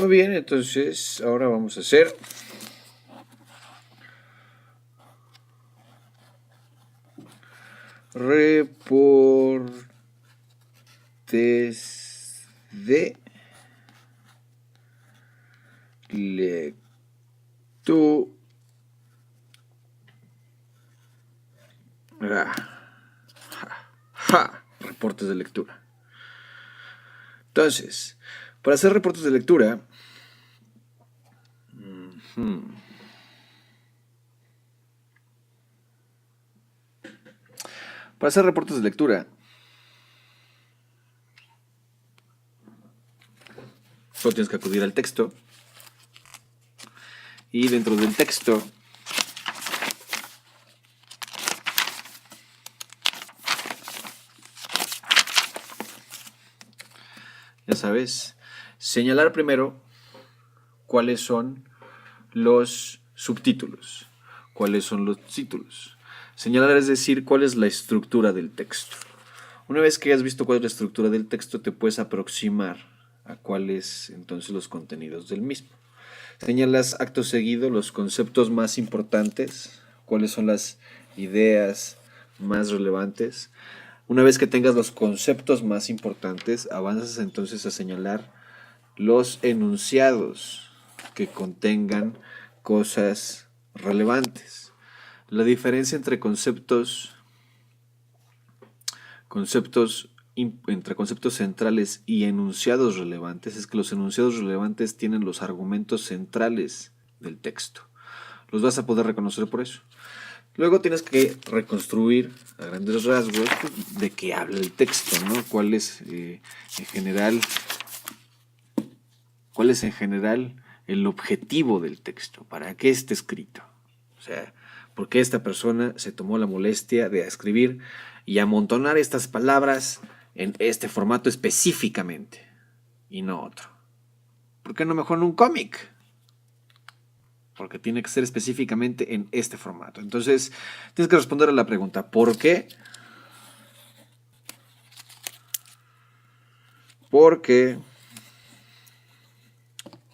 Muy bien, entonces ahora vamos a hacer reportes de lectura. Reportes de lectura. Entonces, para hacer reportes de lectura, solo tienes que acudir al texto. Y dentro del texto ya sabes, señalar primero cuáles son los subtítulos, cuáles son los títulos. Señalar es decir cuál es la estructura del texto. Una vez que hayas visto cuál es la estructura del texto, te puedes aproximar a cuáles entonces los contenidos del mismo. Señalas acto seguido los conceptos más importantes, cuáles son las ideas más relevantes. Una vez que tengas los conceptos más importantes, avanzas entonces a señalar los enunciados que contengan cosas relevantes. La diferencia entre conceptos centrales y enunciados relevantes es que los enunciados relevantes tienen los argumentos centrales del texto. Los vas a poder reconocer por eso. Luego tienes que reconstruir a grandes rasgos de qué habla el texto, ¿no? ¿Cuál es en general el objetivo del texto? ¿Para qué está escrito? O sea, ¿por qué esta persona se tomó la molestia de escribir y amontonar estas palabras en este formato específicamente y no otro? ¿Por qué no mejor en un cómic? Porque tiene que ser específicamente en este formato. Entonces, tienes que responder a la pregunta, ¿por qué? ¿Por qué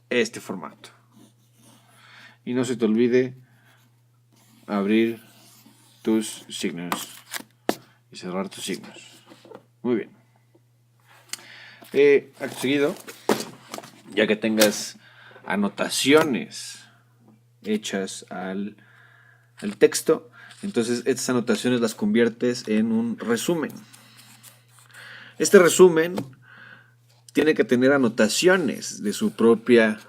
este formato? Y no se te olvide abrir tus signos y cerrar tus signos. Muy bien. Acto seguido, ya que tengas anotaciones hechas al texto, entonces estas anotaciones las conviertes en un resumen. Este resumen tiene que tener anotaciones de su propia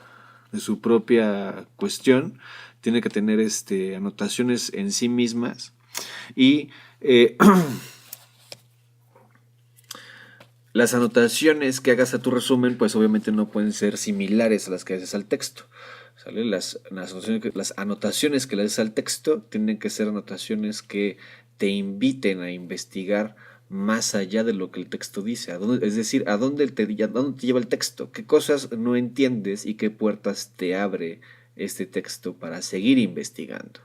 cuestión, tiene que tener anotaciones en sí mismas y las anotaciones que hagas a tu resumen pues obviamente no pueden ser similares a las que haces al texto. ¿Sale? Las anotaciones que le haces al texto tienen que ser anotaciones que te inviten a investigar más allá de lo que el texto dice. Es decir, ¿a dónde te lleva el texto? ¿Qué cosas no entiendes y qué puertas te abre este texto para seguir investigando?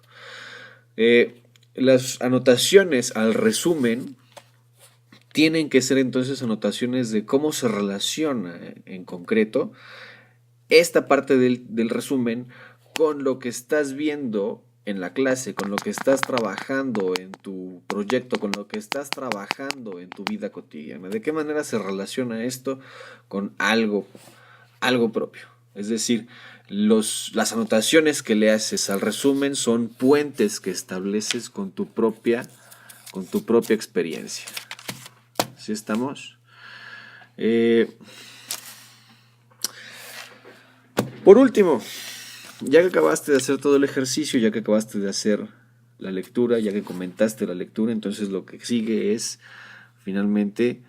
Las anotaciones al resumen tienen que ser entonces anotaciones de cómo se relaciona en concreto esta parte del resumen con lo que estás viendo en la clase, con lo que estás trabajando en tu proyecto, con lo que estás trabajando en tu vida cotidiana. ¿De qué manera se relaciona esto con algo propio? Es decir, las anotaciones que le haces al resumen son puentes que estableces con tu propia experiencia. ¿Sí estamos? Por último, ya que acabaste de hacer todo el ejercicio, ya que acabaste de hacer la lectura, ya que comentaste la lectura, entonces lo que sigue es finalmente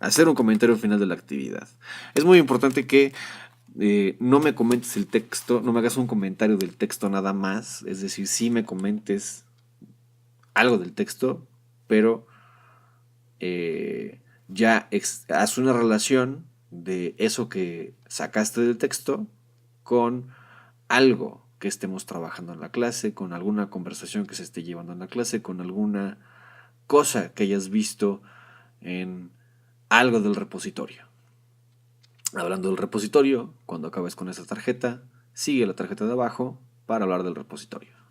hacer un comentario final de la actividad. Es muy importante que no me comentes el texto, no me hagas un comentario del texto nada más, es decir, sí me comentes algo del texto, pero ya haz una relación de eso que sacaste del texto con algo que estemos trabajando en la clase, con alguna conversación que se esté llevando en la clase, con alguna cosa que hayas visto en algo del repositorio. Hablando del repositorio, cuando acabes con esa tarjeta, sigue la tarjeta de abajo para hablar del repositorio.